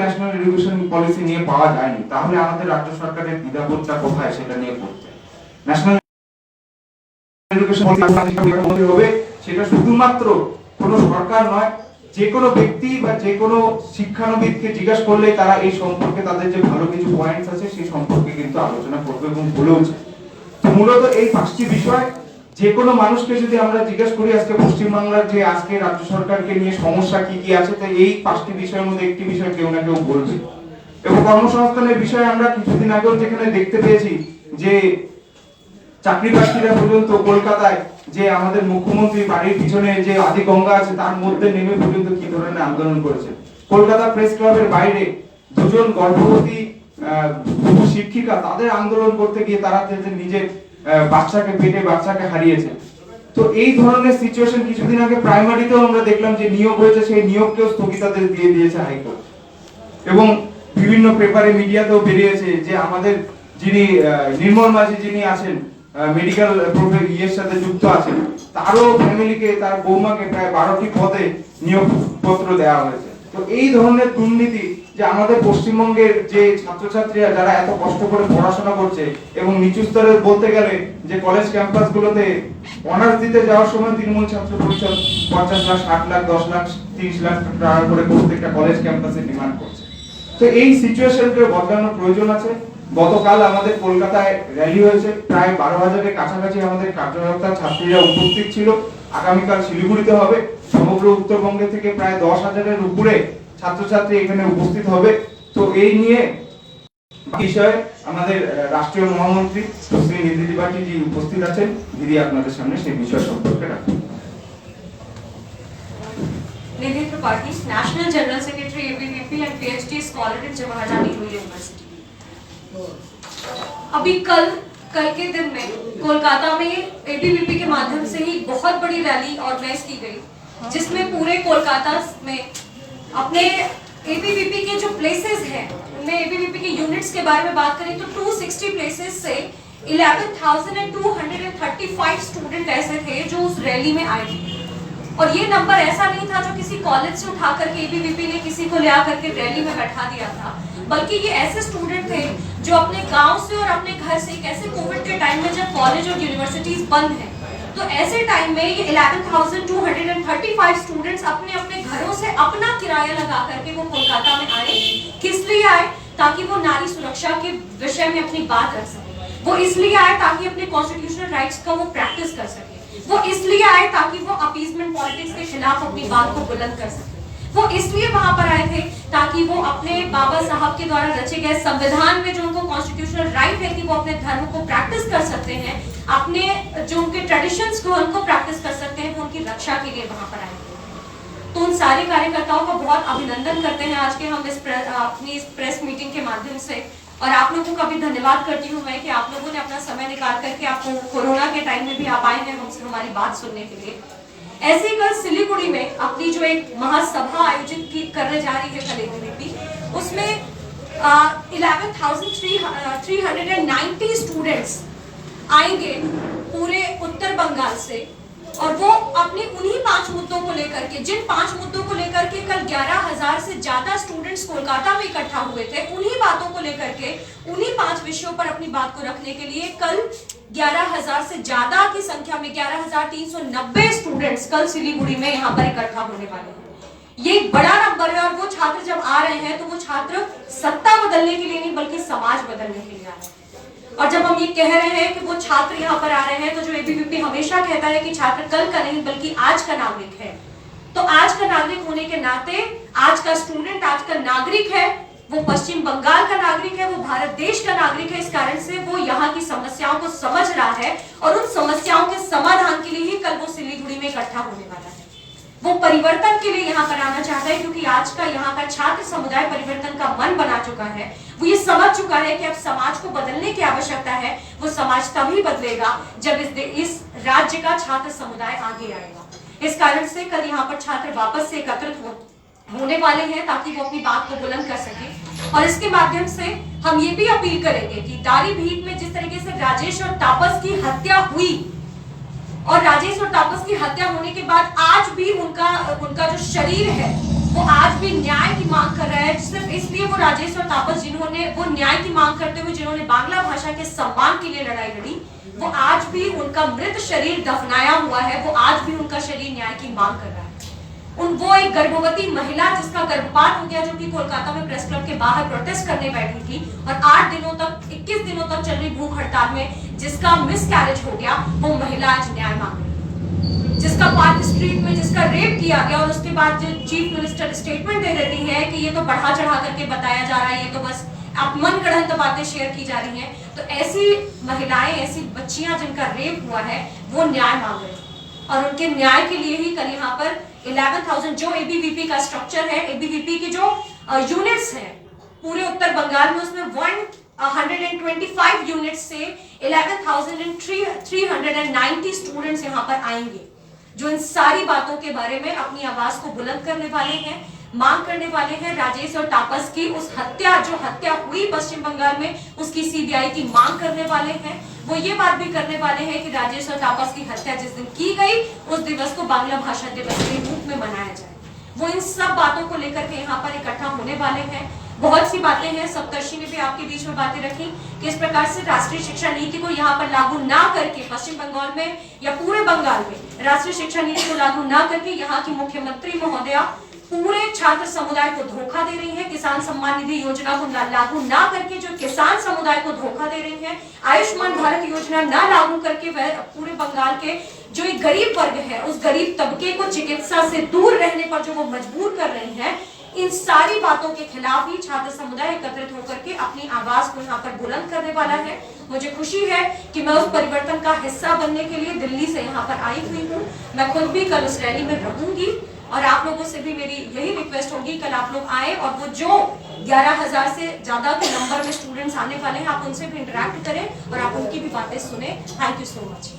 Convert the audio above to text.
National education policy নিয়ে পাওয়া যায়নি, তাহলে আমাদের রাজ্য সরকারের দ্বিধাবোধটা কোথায় সেটা নিয়ে করতে। ন্যাশনাল এডুকেশন পলিসি হবে সেটা শুধুমাত্র কোনো সরকার নয়, যে কোনো ব্যক্তি বা যে কোনো শিক্ষানবিদকে জিজ্ঞাসা করলে তারা এই সম্পর্কে তাদের যে ভালো কিছু পয়েন্টস আছে সেই সম্পর্কে কিন্তু আলোচনা করবে এবং বলেওছে। তো মূলত এই 5টি বিষয় যে কোনো মানুষকে যদি আমরা জিজ্ঞাসা করি আজকে পশ্চিমবাংলার যে আজকে রাজ্য সরকারকে নিয়ে সমস্যা কি কি আছে, তো এই 5টি বিষয়ের মধ্যে একটি বিষয় কেউ না কেউ বলবে। এবং কর্মসংস্থানের বিষয়ে আমরা কিছুদিন আগেও যেখানে দেখতে পেয়েছি যে চাকরি প্রার্থীরা পর্যন্ত কলকাতায় যে আমাদের মুখ্যমন্ত্রী বাড়ির পিছনে যে আদি গঙ্গা আছে তার মধ্যে নেমে পর্যন্ত কি ধরনের আন্দোলন করেছে। কলকাতা প্রেস ক্লাবের বাইরে দুজন গর্ভবতী শিক্ষিকা তাদের আন্দোলন করতে গিয়ে তারা নিজের বাচ্চাকে পেটে বাচ্চাকে হারিয়েছে। তো এই ধরনের সিচুয়েশন কিছুদিন আগে প্রাইমারিতেও আমরা দেখলাম যে নিয়োগ হয়েছে, সেই নিয়োগকেও স্থগিতাদেশ দিয়ে দিয়েছে হাইকোর্ট। এবং বিভিন্ন পেপারে মিডিয়াতেও বেরিয়েছে যে আমাদের যিনি নির্মল মাঝি যিনি আছেন মেডিকেল ইয়ের সাথে যুক্ত আছেন, তারও ফ্যামিলিকে তার বৌমাকে প্রায় 12টি পদে নিয়োগপত্র দেওয়া হয়েছে। তো এই ধরনের দুর্নীতি যে আমাদের পশ্চিমবঙ্গের যে ছাত্রছাত্রীরা যারা এত কষ্ট করে পড়াশোনা করছে এবং নিচু স্তরে বলতে গেলে যে কলেজ ক্যাম্পাসগুলোতে অনার্স দিতে যাওয়ার সময় তৃণমূল ছাত্র পরিষদ 50 লাখ 60 লাখ 10 লাখ 30 লাখ টাকা করে প্রত্যেকটা কলেজ ক্যাম্পাসে ডিমান্ড করছে। তো এই সিচুয়েশনকে বদলানোর প্রয়োজন আছে। গতকাল আমাদের কলকাতায় র্যালি হয়েছে, প্রায় 12,000-এর কাছাকাছি আমাদের কার্যকর্তা ছাত্রীরা উপস্থিত ছিল। আগামীকাল শিলিগুড়িতে হবে, সমগ্র উত্তরবঙ্গে থেকে প্রায় 10,000-এর উপরে ছাত্রছাত্রী এখানে উপস্থিত হবে। তো এই নিয়ে বিষয়ে আমাদের রাষ্ট্রীয় মহামন্ত্রী শ্রী নিধি ত্রিপাঠী জি উপস্থিত আছেন। দিদি আপনাদের সামনে সেই বিষয় সম্পর্কে রাখুন। Nidhi Tripathi, national general secretary ABVP and PhD scholar in Jawaharlal Nehru university. अभी कल के दिन में कोलकाता में एबीवीपी के माध्यम से ही बहुत बड़ी रैली ऑर्गेनाइज की गई, जिसमें पूरे कोलकाता में अपने एबीवीपी के जो प्लेसेस हैं उनमें एबीवीपी के यूनिट्स के बारे में बात करें तो 260 प्लेसेस से 11,235 स्टूडेंट ऐसे थे जो उस रैली में आए थे। और ये नंबर ऐसा नहीं था जो किसी कॉलेज से उठा करके एबीवीपी ने किसी को ले आकर के रैली में बैठा दिया था, बल्कि ये ऐसे स्टूडेंट थे जो अपने गांव से और अपने घर से, कैसे कोविड के टाइम में जब कॉलेज और यूनिवर्सिटीज बंद हैं, तो ऐसे टाइम में ये 11,235 स्टूडेंट्स अपने अपने घरों से अपना किराया लगा करके वो कोलकाता में आए। किस लिए आए? ताकि वो नारी सुरक्षा के विषय में अपनी बात रख सके। वो इसलिए आए ताकि अपने कॉन्स्टिट्यूशनल राइट्स का वो प्रैक्टिस कर सके। वो इसलिए आए ताकि वो अपीजमेंट पॉलिटिक्स के खिलाफ अपनी बात को बुलंद कर सके। वो इसलिए वहां पर आए थे ताकि वो अपने बाबा साहब के द्वारा रचे गए संविधान में जो उनको कॉन्स्टिट्यूशनल राइट है कि वो अपने धर्म को प्रैक्टिस कर सकते हैं, अपने जो उनके ट्रेडिशंस को उनको प्रैक्टिस कर सकते हैं, वो उनकी रक्षा के लिए वहां पर आए थे। तो उन सारे कार्यकर्ताओं का बहुत अभिनंदन करते हैं आज के हम अपनी इस प्रेस मीटिंग के माध्यम से। और आप लोगों का भी धन्यवाद करती हूँ मैं कि आप लोगों ने अपना समय निकाल करके आपको कोरोना के टाइम में भी आप आए हैं हमसे हमारी बात सुनने के लिए। ऐसे ही कल सिलीगुड़ी में अपनी जो एक महासभा आयोजित करने जा रही है कल एबीवीपी, उसमें 11,390 स्टूडेंट्स आएंगे पूरे उत्तर बंगाल से, और वो अपने उन्हीं 5 मुद्दों को लेकर के, जिन 5 मुद्दों को लेकर के कल 11,000 से ज्यादा स्टूडेंट्स कोलकाता में इकट्ठा हुए थे, उन्हीं बातों को लेकर के, उन्हीं 5 विषयों पर अपनी बात को रखने के लिए कल 11,000 से ज्यादा की संख्या में 11,390 स्टूडेंट्स कल सिलीगुड़ी में यहाँ पर इकट्ठा होने वाले हैं। ये एक बड़ा नंबर है, और वो छात्र जब आ रहे हैं तो वो छात्र सत्ता बदलने के लिए नहीं बल्कि समाज बदलने के लिए आ रहे हैं। और जब हम ये कह रहे हैं कि वो छात्र यहाँ पर आ रहे हैं, तो जो एबीवीपी हमेशा कहता है कि छात्र कल का नहीं बल्कि आज का नागरिक है, तो आज का नागरिक होने के नाते आज का स्टूडेंट, आज का नागरिक है, वो पश्चिम बंगाल का नागरिक है, वो भारत देश का नागरिक है। इस कारण से वो यहाँ की समस्याओं को समझ रहा है, और उन समस्याओं के समाधान के लिए ही कल वो सिलीगुड़ी में इकट्ठा होने वाला है। वो परिवर्तन के लिए यहाँ पर आना चाहता है, क्योंकि आज का यहाँ का छात्र समुदाय परिवर्तन का मन बना चुका है। वो ये समझ चुका है कि अब समाज को बदलने की आवश्यकता है। वो समाज तभी बदलेगा जब इस राज्य का छात्र समुदाय आगे आएगा। इस कारण से कल यहाँ पर छात्र वापस से एकत्रित होने वाले हैं ताकि वो अपनी बात को बुलंद कर सके। और इसके माध्यम से हम ये भी अपील करेंगे कि दारीभीट में जिस तरीके से राजेश और तापस की हत्या हुई, और राजेश और तापस की हत्या होने के बाद आज भी उनका जो शरीर है वो आज भी न्याय की मांग कर रहा है। सिर्फ इसलिए वो राजेश और तापस जिन्होंने वो न्याय की मांग करते हुए जिन्होंने बांग्ला भाषा के सम्मान के लिए लड़ाई लड़ी, वो आज भी उनका मृत शरीर दफनाया हुआ है, वो आज भी उनका शरीर न्याय की मांग कर रहा है। वो एक गर्भवती महिला जिसका गर्भपात हो गया, जो कि कोलकाता में प्रेस क्लब के बाहर प्रोटेस्ट करने बैठी थी और 8 दिनों तक 21 दिनों तक चल रही भूख हड़ताल में जिसका मिसकैरेज हो गया, वो महिला आज न्याय मांग रही है। जिसका पार्क स्ट्रीट में जिसका रेप किया गया और उसके बाद जो चीफ मिनिस्टर स्टेटमेंट दे देती है कि ये तो बढ़ा चढ़ा करके बताया जा रहा है, ये तो बस आप मन गढ़ंत बातें शेयर की जा रही हैं। तो ऐसी महिलाएं, ऐसी बच्चियां जिनका रेप हुआ है, वो न्याय मांग रही हैं और उनके न्याय के लिए ही कल यहाँ पर 11,000 जो एबीवीपी का स्ट्रक्चर है, एबीवीपी के जो यूनिट्स हैं पूरे उत्तर बंगाल में, उसमें 125 यूनिट से 11,390 स्टूडेंट्स यहाँ पर आएंगे, जो इन सारी बातों के बारे में अपनी आवाज को बुलंद करने वाले हैं, मांग करने वाले हैं। राजेश और तापस की उस हत्या, जो हत्या हुई पश्चिम बंगाल में, उसकी सीबीआई की मांग करने वाले हैं। वो ये बात भी करने वाले हैं कि राजेश और तापस की हत्या जिस दिन की गई, उस दिवस को बांग्ला भाषा दिवस के रूप में मनाया जाए। वो इन सब बातों को लेकर के यहाँ पर इकट्ठा होने वाले हैं। बहुत सी बातें हैं, सप्तर्षि ने भी आपके बीच में बातें रखी कि इस प्रकार से राष्ट्रीय शिक्षा नीति को यहाँ पर लागू ना करके पश्चिम बंगाल में या पूरे बंगाल में राष्ट्रीय शिक्षा नीति को लागू ना करके यहाँ की मुख्यमंत्री महोदया पूरे छात्र समुदाय को धोखा दे रही है। किसान सम्मान निधि योजना को लागू ना करके जो किसान समुदाय को धोखा दे रही है, आयुष्मान भारत योजना ना लागू करके वह पूरे बंगाल के जो एक गरीब वर्ग है, उस गरीब तबके को चिकित्सा से दूर रहने पर जो वो मजबूर कर रही है, इन सारी बातों के खिलाफ ही छात्र समुदाय एकत्रित होकर के अपनी आवाज को यहाँ पर बुलंद करने वाला है। मुझे खुशी है कि मैं उस परिवर्तन का हिस्सा बनने के लिए दिल्ली से यहाँ पर आई हुई हूँ। मैं खुद भी कल उस रैली में रहूंगी और आप लोगों से भी मेरी यही रिक्वेस्ट होगी, कल आप लोग आए और वो जो 11,000 से ज्यादा के नंबर में स्टूडेंट्स आने वाले हैं, आप उनसे भी इंटरेक्ट करें और आप उनकी भी बातें सुने। Thank you so much.